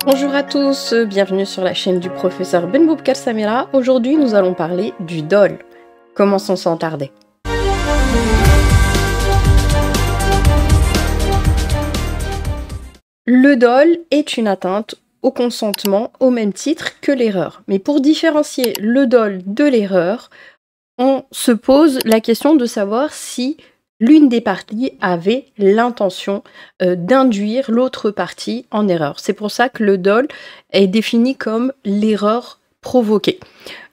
Bonjour à tous, bienvenue sur la chaîne du professeur Benboubkar Samira. Aujourd'hui, nous allons parler du dol. Commençons sans tarder. Le dol est une atteinte au consentement au même titre que l'erreur. Mais pour différencier le dol de l'erreur, on se pose la question de savoir si l'une des parties avait l'intention d'induire l'autre partie en erreur. C'est pour ça que le dol est défini comme l'erreur provoquée.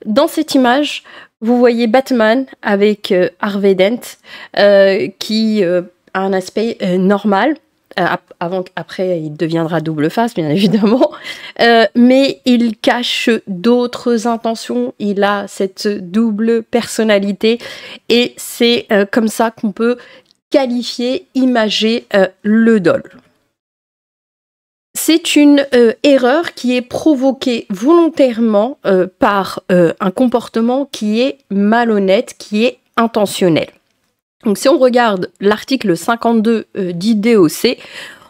Dans cette image, vous voyez Batman avec Harvey Dent qui a un aspect normal. Après, il deviendra double face, bien évidemment, mais il cache d'autres intentions, il a cette double personnalité, et c'est comme ça qu'on peut qualifier, imager le dol. C'est une erreur qui est provoquée volontairement par un comportement qui est malhonnête, qui est intentionnel. Donc si on regarde l'article 52 d'IDOC,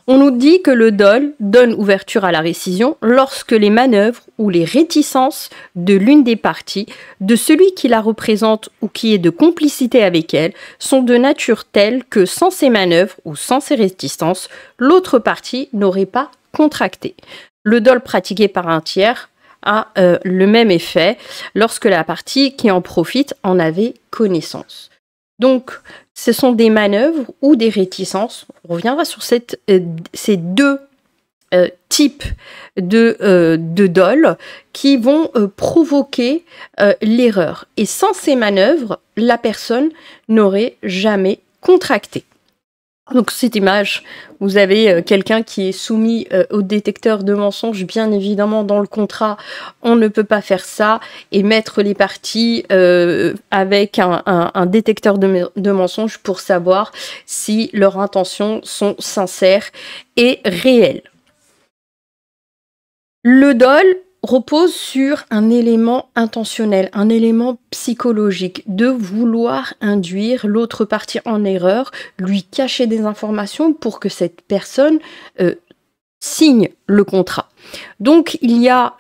on nous dit que le dol donne ouverture à la récision lorsque les manœuvres ou les réticences de l'une des parties, de celui qui la représente ou qui est de complicité avec elle, sont de nature telle que sans ces manœuvres ou sans ces réticences, l'autre partie n'aurait pas contracté. Le dol pratiqué par un tiers a le même effet lorsque la partie qui en profite en avait connaissance. Donc, ce sont des manœuvres ou des réticences. On reviendra sur ces deux types de dol qui vont provoquer l'erreur. Et sans ces manœuvres, la personne n'aurait jamais contracté. Donc cette image, vous avez quelqu'un qui est soumis au détecteur de mensonges. Bien évidemment, dans le contrat, on ne peut pas faire ça et mettre les parties avec un détecteur de mensonges pour savoir si leurs intentions sont sincères et réelles. Le dol repose sur un élément intentionnel, un élément psychologique, de vouloir induire l'autre partie en erreur, lui cacher des informations pour que cette personne signe le contrat. Donc il y a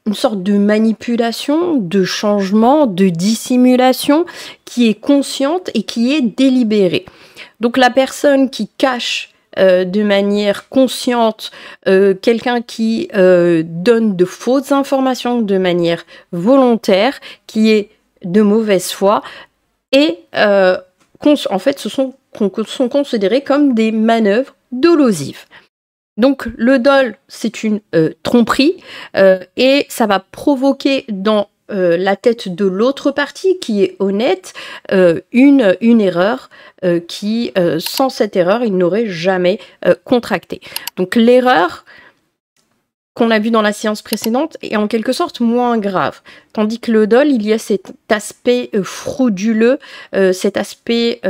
une sorte de manipulation, de changement, de dissimulation qui est consciente et qui est délibérée. Donc la personne qui cache de manière consciente, quelqu'un qui donne de fausses informations de manière volontaire, qui est de mauvaise foi, et en fait sont considérés comme des manœuvres dolosives. Donc le dol, c'est une tromperie, et ça va provoquer dans la tête de l'autre partie qui est honnête, une erreur qui, sans cette erreur, il n'aurait jamais contracté. Donc l'erreur qu'on a vue dans la séance précédente est en quelque sorte moins grave. Tandis que le dol, il y a cet aspect frauduleux, cet aspect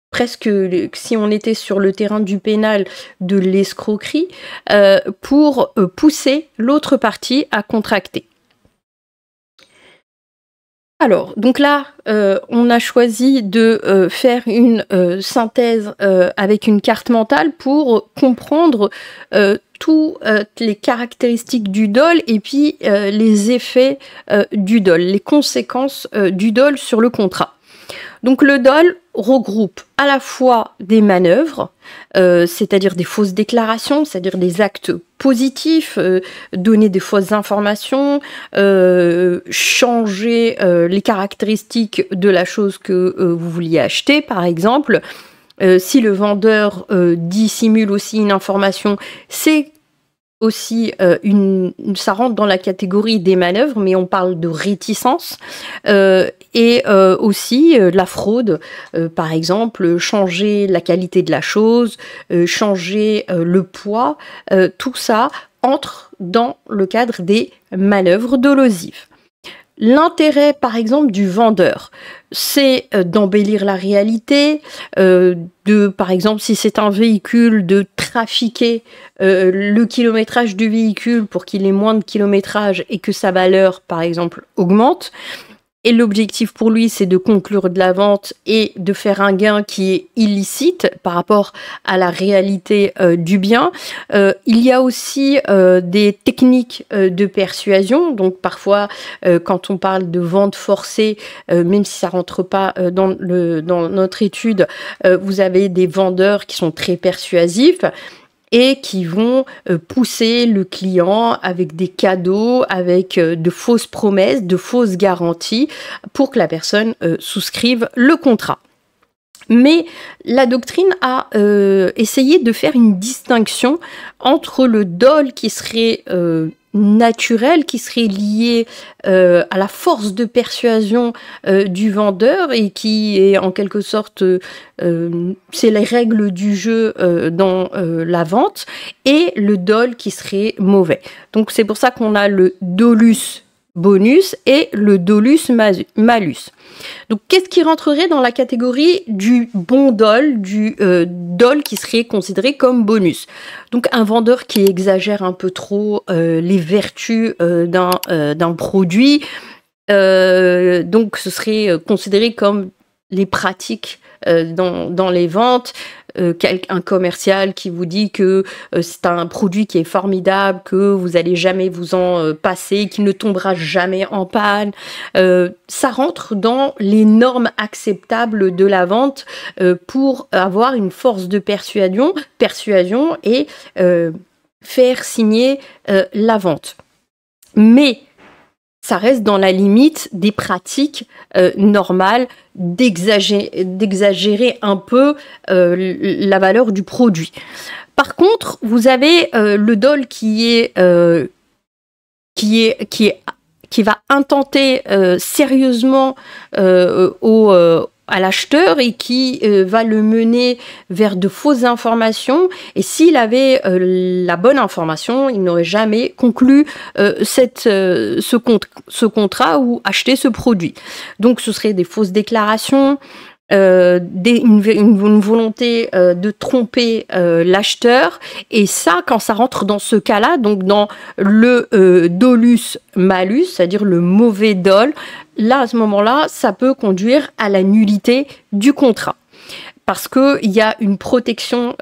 presque, si on était sur le terrain du pénal, de l'escroquerie, pour pousser l'autre partie à contracter. Alors, donc là, on a choisi de faire une synthèse avec une carte mentale pour comprendre toutes les caractéristiques du dol et puis les effets du dol, les conséquences du dol sur le contrat. Donc le dol regroupe à la fois des manœuvres, c'est-à-dire des fausses déclarations, c'est-à-dire des actes positifs, donner des fausses informations, changer les caractéristiques de la chose que vous vouliez acheter, par exemple. Si le vendeur dissimule aussi une information, c'est aussi ça rentre dans la catégorie des manœuvres, mais on parle de réticence, et aussi la fraude, par exemple changer la qualité de la chose, changer le poids, tout ça entre dans le cadre des manœuvres dolosives. L'intérêt, par exemple, du vendeur, c'est d'embellir la réalité, par exemple, si c'est un véhicule, de trafiquer le kilométrage du véhicule pour qu'il ait moins de kilométrage et que sa valeur, par exemple, augmente. et l'objectif pour lui, c'est de conclure de la vente et de faire un gain qui est illicite par rapport à la réalité du bien. Il y a aussi des techniques de persuasion. Donc parfois, quand on parle de vente forcée, même si ça rentre pas dans notre étude, vous avez des vendeurs qui sont très persuasifs et qui vont pousser le client avec des cadeaux, avec de fausses promesses, de fausses garanties pour que la personne souscrive le contrat. Mais la doctrine a essayé de faire une distinction entre le dol qui serait naturel, qui serait lié à la force de persuasion du vendeur et qui est en quelque sorte, c'est les règles du jeu dans la vente, et le dol qui serait mauvais. Donc c'est pour ça qu'on a le dolus bonus et le dolus malus. Donc, qu'est-ce qui rentrerait dans la catégorie du bon dol, du dol qui serait considéré comme bonus? Donc, un vendeur qui exagère un peu trop les vertus d'un produit, donc ce serait considéré comme les pratiques dans les ventes. Un commercial qui vous dit que c'est un produit qui est formidable, que vous allez jamais vous en passer, qu'il ne tombera jamais en panne. Ça rentre dans les normes acceptables de la vente pour avoir une force de persuasion et faire signer la vente. Mais ça reste dans la limite des pratiques normales d'exagérer un peu la valeur du produit. Par contre, vous avez le dol qui va intenter sérieusement à l'acheteur et qui va le mener vers de fausses informations. Et s'il avait la bonne information, il n'aurait jamais conclu ce contrat ou acheté ce produit. Donc ce serait des fausses déclarations, une volonté de tromper l'acheteur, et ça, quand ça rentre dans ce cas-là, donc dans le dolus malus, c'est-à-dire le mauvais dol, là, à ce moment-là, ça peut conduire à la nullité du contrat. Parce qu'il y a une protection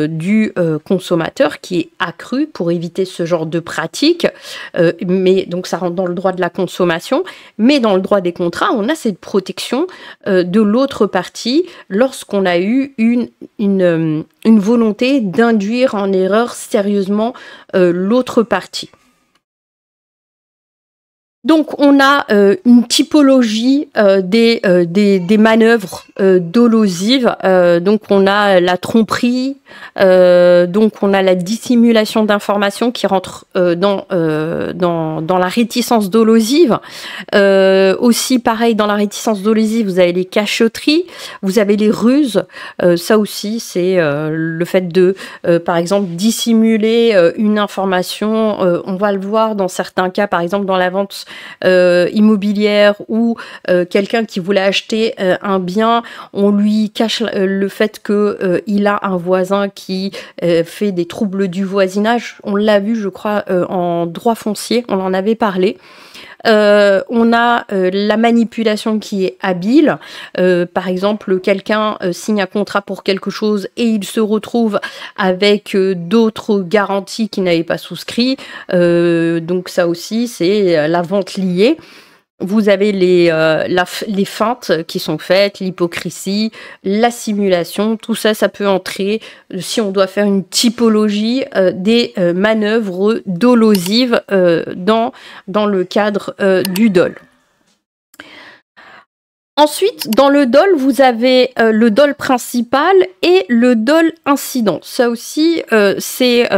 du consommateur qui est accrue pour éviter ce genre de pratique. Mais donc ça rentre dans le droit de la consommation. Mais dans le droit des contrats, on a cette protection de l'autre partie lorsqu'on a eu une volonté d'induire en erreur sérieusement l'autre partie. Donc, on a une typologie des manœuvres dolosives. Donc, on a la tromperie, donc on a la dissimulation d'informations qui rentre dans la réticence dolosive. Aussi, pareil, dans la réticence dolosive, vous avez les cachotteries, vous avez les ruses. Ça aussi, c'est le fait de, par exemple, dissimuler une information. On va le voir dans certains cas, par exemple, dans la vente immobilière, où quelqu'un qui voulait acheter un bien, on lui cache le fait que il a un voisin qui fait des troubles du voisinage. On l'a vu, je crois, en droit foncier, on en avait parlé. On a la manipulation qui est habile. Par exemple, quelqu'un signe un contrat pour quelque chose et il se retrouve avec d'autres garanties qu'il n'avait pas souscrit. Donc ça aussi, c'est la vente liée. Vous avez les feintes qui sont faites, l'hypocrisie, la simulation, tout ça, ça peut entrer, si on doit faire une typologie, des manœuvres dolosives dans le cadre du dol. Ensuite, dans le dol, vous avez le dol principal et le dol incident. Ça aussi, c'est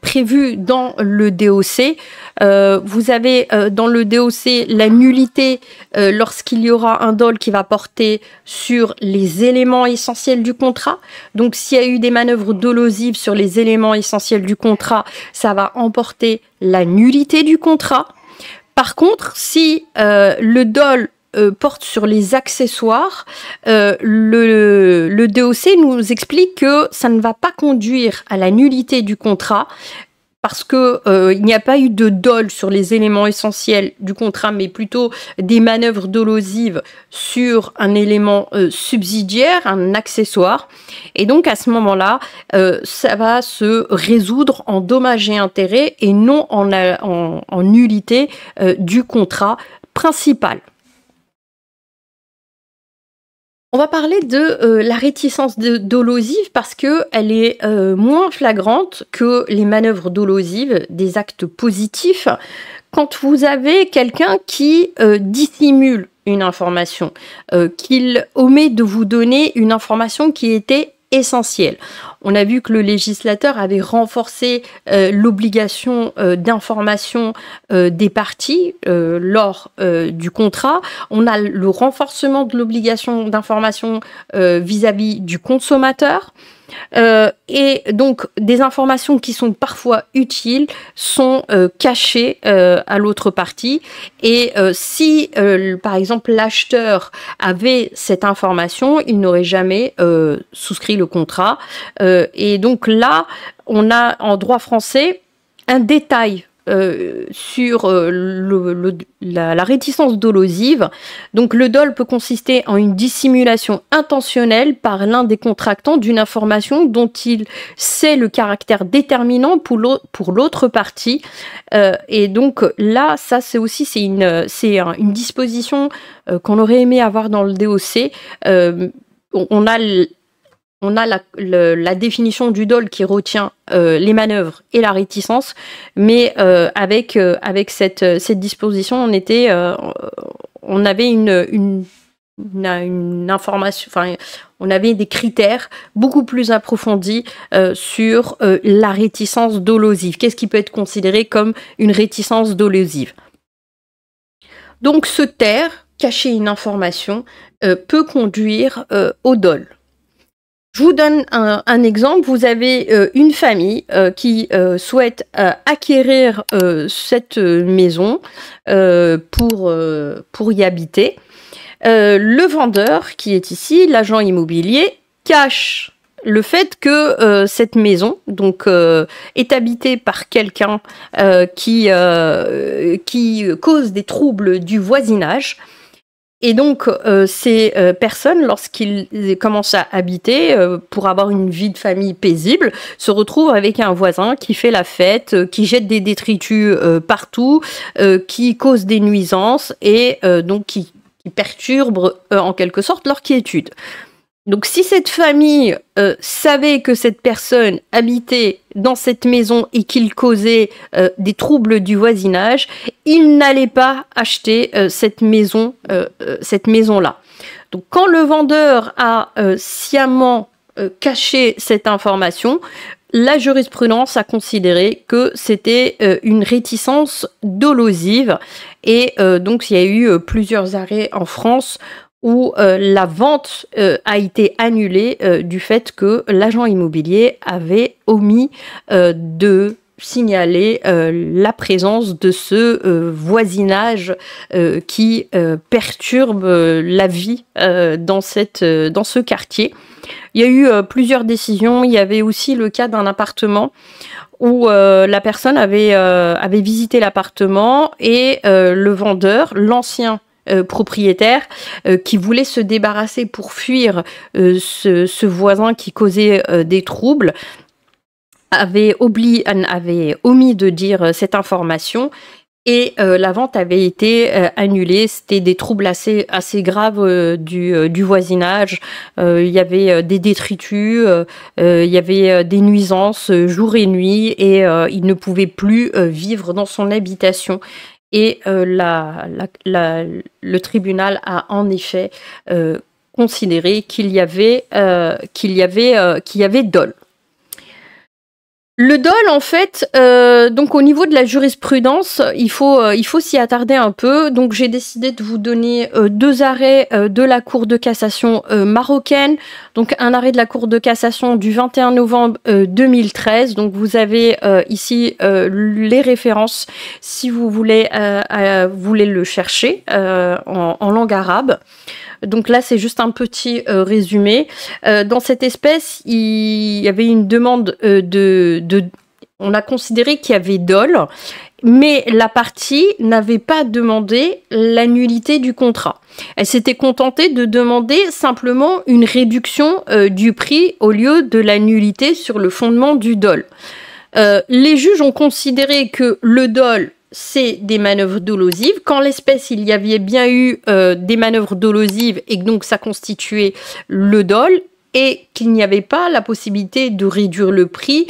prévu dans le DOC. Vous avez dans le DOC la nullité lorsqu'il y aura un dol qui va porter sur les éléments essentiels du contrat. Donc, s'il y a eu des manœuvres dolosives sur les éléments essentiels du contrat, ça va emporter la nullité du contrat. Par contre, si le dol porte sur les accessoires, le DOC nous explique que ça ne va pas conduire à la nullité du contrat, parce que il n'y a pas eu de dol sur les éléments essentiels du contrat, mais plutôt des manœuvres dolosives sur un élément subsidiaire, un accessoire. Et donc à ce moment-là, ça va se résoudre en dommages et intérêts et non en nullité du contrat principal. On va parler de la réticence dolosive parce qu'elle est moins flagrante que les manœuvres dolosives des actes positifs. Quand vous avez quelqu'un qui dissimule une information, qu'il omet de vous donner une information qui était essentielle. On a vu que le législateur avait renforcé l'obligation d'information des parties lors du contrat. On a le renforcement de l'obligation d'information vis-à-vis du consommateur. Et donc des informations qui sont parfois utiles sont cachées à l'autre partie et si par exemple l'acheteur avait cette information, il n'aurait jamais souscrit le contrat et donc là on a en droit français un détail sur la réticence dolosive. Donc le dol peut consister en une dissimulation intentionnelle par l'un des contractants d'une information dont il sait le caractère déterminant pour l'autre partie. Et donc là, ça c'est aussi une disposition qu'on aurait aimé avoir dans le DOC. On a la définition du dol qui retient les manœuvres et la réticence, mais avec cette disposition, on avait une information, enfin, on avait des critères beaucoup plus approfondis sur la réticence dolosive. Qu'est-ce qui peut être considéré comme une réticence dolosive? Donc, se taire, cacher une information, peut conduire au dol. Je vous donne un exemple. Vous avez une famille qui souhaite acquérir cette maison pour y habiter. Le vendeur, qui est ici, l'agent immobilier, cache le fait que cette maison donc, est habitée par quelqu'un qui cause des troubles du voisinage. Et donc, ces personnes, lorsqu'ils commencent à habiter, pour avoir une vie de famille paisible, se retrouvent avec un voisin qui fait la fête, qui jette des détritus partout, qui cause des nuisances et donc qui perturbe en quelque sorte leur quiétude. Donc si cette famille savait que cette personne habitait dans cette maison et qu'il causait des troubles du voisinage, il n'allait pas acheter cette maison-là. Donc quand le vendeur a sciemment caché cette information, la jurisprudence a considéré que c'était une réticence dolosive et donc il y a eu plusieurs arrêts en France où la vente a été annulée du fait que l'agent immobilier avait omis de signaler la présence de ce voisinage qui perturbe la vie dans ce quartier. Il y a eu plusieurs décisions. Il y avait aussi le cas d'un appartement où la personne avait visité l'appartement et le vendeur, l'ancien propriétaire qui voulait se débarrasser pour fuir ce voisin qui causait des troubles, avait omis de dire cette information et la vente avait été annulée. C'était des troubles assez graves du voisinage. Il y avait des détritus, il y avait des nuisances jour et nuit et il ne pouvait plus vivre dans son habitation. Et le tribunal a en effet considéré qu'il y avait dol. Le dol, en fait, donc au niveau de la jurisprudence, il faut s'y attarder un peu. Donc j'ai décidé de vous donner deux arrêts de la Cour de cassation marocaine. Donc un arrêt de la Cour de cassation du 21 novembre 2013. Donc vous avez ici les références si vous voulez le chercher en langue arabe. Donc là, c'est juste un petit résumé. Dans cette espèce, il y avait une demande On a considéré qu'il y avait dol, mais la partie n'avait pas demandé la nullité du contrat. Elle s'était contentée de demander simplement une réduction du prix au lieu de la nullité sur le fondement du dol. Les juges ont considéré que le dol, c'est des manœuvres dolosives. Qu'en l'espèce, il y avait bien eu des manœuvres dolosives et que donc ça constituait le dol et qu'il n'y avait pas la possibilité de réduire le prix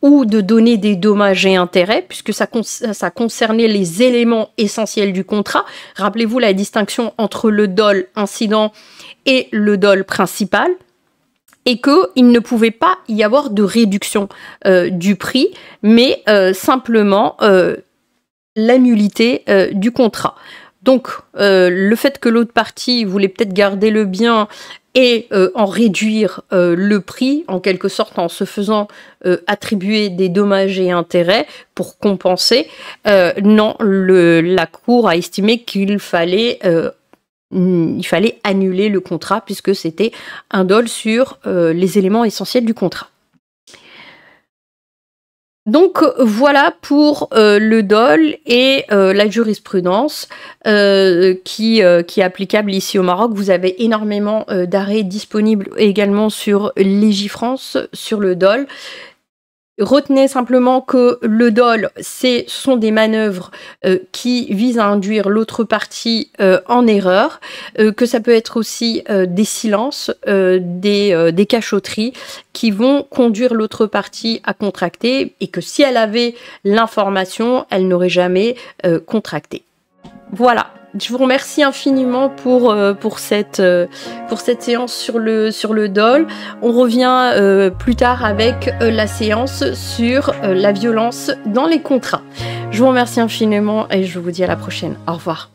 ou de donner des dommages et intérêts, puisque ça concernait les éléments essentiels du contrat. Rappelez-vous la distinction entre le dol incident et le dol principal, et qu'il ne pouvait pas y avoir de réduction du prix, mais simplement la nullité du contrat. Donc, le fait que l'autre partie voulait peut-être garder le bien et en réduire le prix, en quelque sorte en se faisant attribuer des dommages et intérêts pour compenser, non, la Cour a estimé qu'il fallait annuler le contrat puisque c'était un dol sur les éléments essentiels du contrat. Donc voilà pour le dol et la jurisprudence qui est applicable ici au Maroc. Vous avez énormément d'arrêts disponibles également sur Légifrance sur le dol. Retenez simplement que le dol, ce sont des manœuvres qui visent à induire l'autre partie en erreur, que ça peut être aussi des silences, des cachotteries qui vont conduire l'autre partie à contracter et que si elle avait l'information, elle n'aurait jamais contracté. Voilà. Je vous remercie infiniment pour cette séance sur le dol. On revient plus tard avec la séance sur la violence dans les contrats. Je vous remercie infiniment et je vous dis à la prochaine. Au revoir.